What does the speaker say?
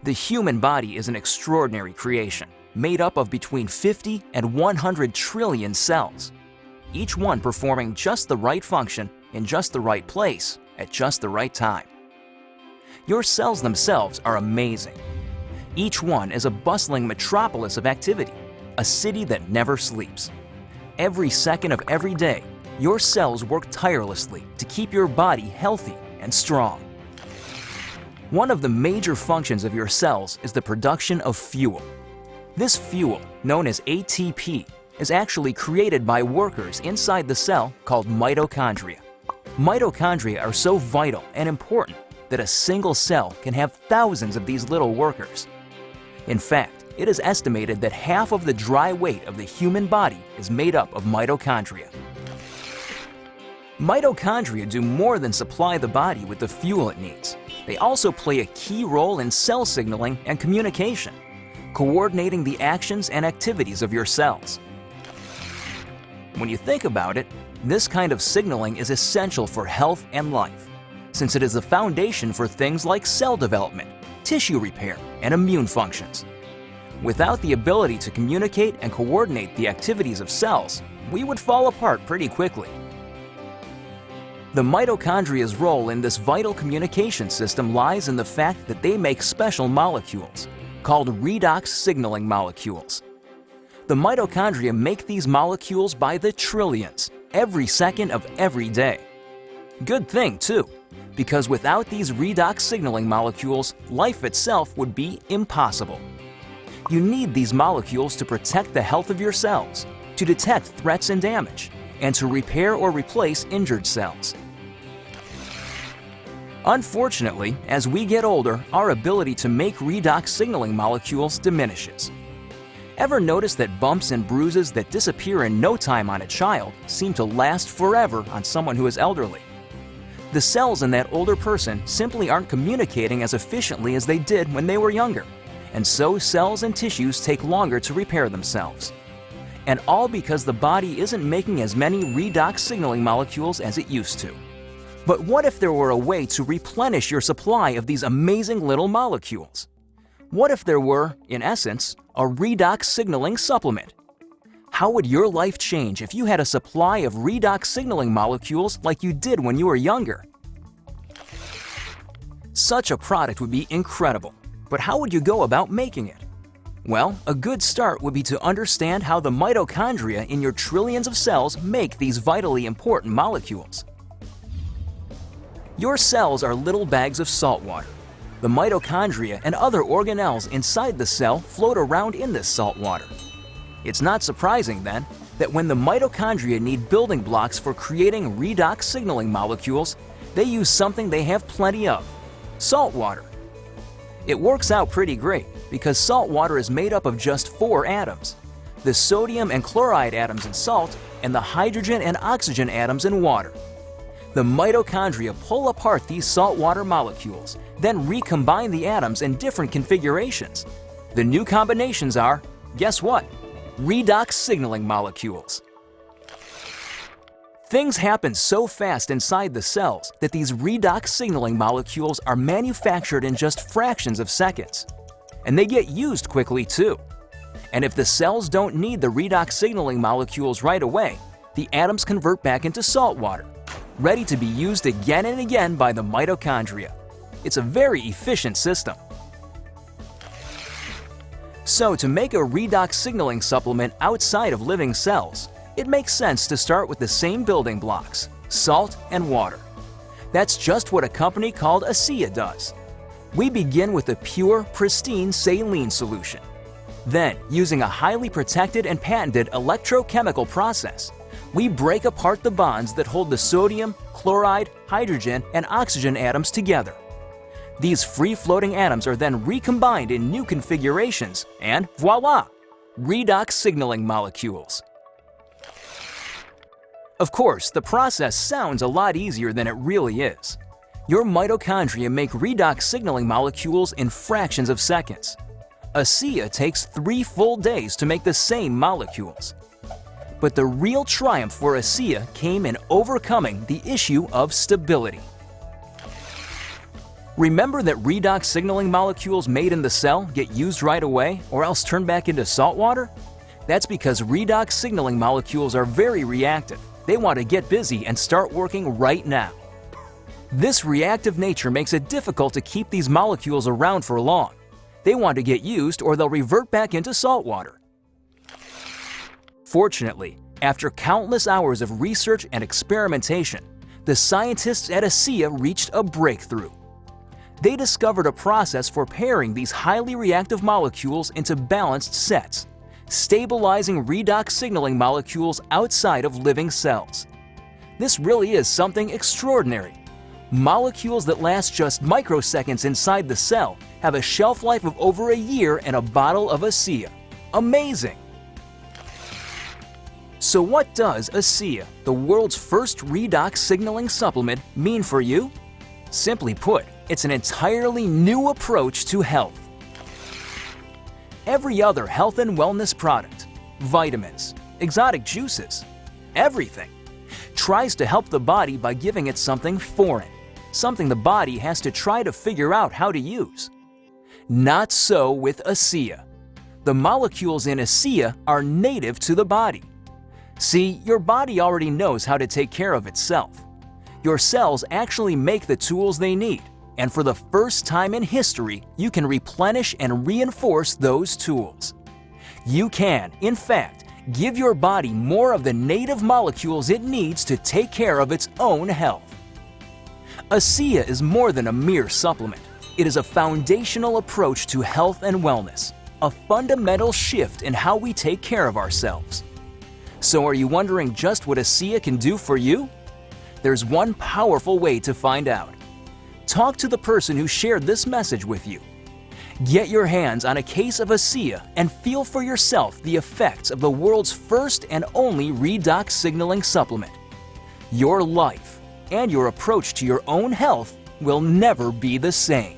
The human body is an extraordinary creation, made up of between 50 and 100 trillion cells, each one performing just the right function in just the right place at just the right time. Your cells themselves are amazing. Each one is a bustling metropolis of activity, a city that never sleeps. Every second of every day, your cells work tirelessly to keep your body healthy and strong. One of the major functions of your cells is the production of fuel. This fuel, known as ATP, is actually created by workers inside the cell called mitochondria. Mitochondria are so vital and important that a single cell can have thousands of these little workers. In fact, it is estimated that half of the dry weight of the human body is made up of mitochondria. Mitochondria do more than supply the body with the fuel it needs. They also play a key role in cell signaling and communication, coordinating the actions and activities of your cells. When you think about it, this kind of signaling is essential for health and life, since it is the foundation for things like cell development, tissue repair, and immune functions. Without the ability to communicate and coordinate the activities of cells, we would fall apart pretty quickly. The mitochondria's role in this vital communication system lies in the fact that they make special molecules, called redox signaling molecules. The mitochondria make these molecules by the trillions, every second of every day. Good thing, too, because without these redox signaling molecules, life itself would be impossible. You need these molecules to protect the health of your cells, to detect threats and damage, and to repair or replace injured cells. Unfortunately, as we get older, our ability to make redox signaling molecules diminishes. Ever notice that bumps and bruises that disappear in no time on a child seem to last forever on someone who is elderly? The cells in that older person simply aren't communicating as efficiently as they did when they were younger, and so cells and tissues take longer to repair themselves. And all because the body isn't making as many redox signaling molecules as it used to. But what if there were a way to replenish your supply of these amazing little molecules? What if there were, in essence, a redox signaling supplement? How would your life change if you had a supply of redox signaling molecules like you did when you were younger? Such a product would be incredible, but how would you go about making it? Well, a good start would be to understand how the mitochondria in your trillions of cells make these vitally important molecules. Your cells are little bags of salt water. The mitochondria and other organelles inside the cell float around in this salt water. It's not surprising, then, that when the mitochondria need building blocks for creating redox signaling molecules, they use something they have plenty of: salt water. It works out pretty great because salt water is made up of just 4 atoms: the sodium and chloride atoms in salt and the hydrogen and oxygen atoms in water. The mitochondria pull apart these saltwater molecules, then recombine the atoms in different configurations. The new combinations are, guess what? Redox signaling molecules. Things happen so fast inside the cells that these redox signaling molecules are manufactured in just fractions of seconds. And they get used quickly too. And if the cells don't need the redox signaling molecules right away, the atoms convert back into salt water, ready to be used again and again by the mitochondria. It's a very efficient system. So to make a redox signaling supplement outside of living cells, it makes sense to start with the same building blocks: salt and water. That's just what a company called ASEA does. We begin with a pure, pristine saline solution. Then, using a highly protected and patented electrochemical process, we break apart the bonds that hold the sodium, chloride, hydrogen, and oxygen atoms together. These free-floating atoms are then recombined in new configurations, and voila! Redox signaling molecules. Of course, the process sounds a lot easier than it really is. Your mitochondria make redox signaling molecules in fractions of seconds. ASEA takes 3 full days to make the same molecules. But the real triumph for ASEA came in overcoming the issue of stability. Remember that redox signaling molecules made in the cell get used right away or else turn back into salt water? That's because redox signaling molecules are very reactive. They want to get busy and start working right now. This reactive nature makes it difficult to keep these molecules around for long. They want to get used or they'll revert back into salt water. Fortunately, after countless hours of research and experimentation, the scientists at ASEA reached a breakthrough. They discovered a process for pairing these highly reactive molecules into balanced sets, stabilizing redox signaling molecules outside of living cells. This really is something extraordinary. Molecules that last just microseconds inside the cell have a shelf life of over a year in a bottle of ASEA. Amazing! So what does ASEA, the world's first redox signaling supplement, mean for you? Simply put, it's an entirely new approach to health. Every other health and wellness product, vitamins, exotic juices, everything, tries to help the body by giving it something foreign, something the body has to try to figure out how to use. Not so with ASEA. The molecules in ASEA are native to the body. See, your body already knows how to take care of itself. Your cells actually make the tools they need, and for the first time in history, you can replenish and reinforce those tools. You can, in fact, give your body more of the native molecules it needs to take care of its own health. ASEA is more than a mere supplement. It is a foundational approach to health and wellness, a fundamental shift in how we take care of ourselves. So are you wondering just what ASEA can do for you? There's one powerful way to find out. Talk to the person who shared this message with you. Get your hands on a case of ASEA and feel for yourself the effects of the world's first and only redox signaling supplement. Your life and your approach to your own health will never be the same.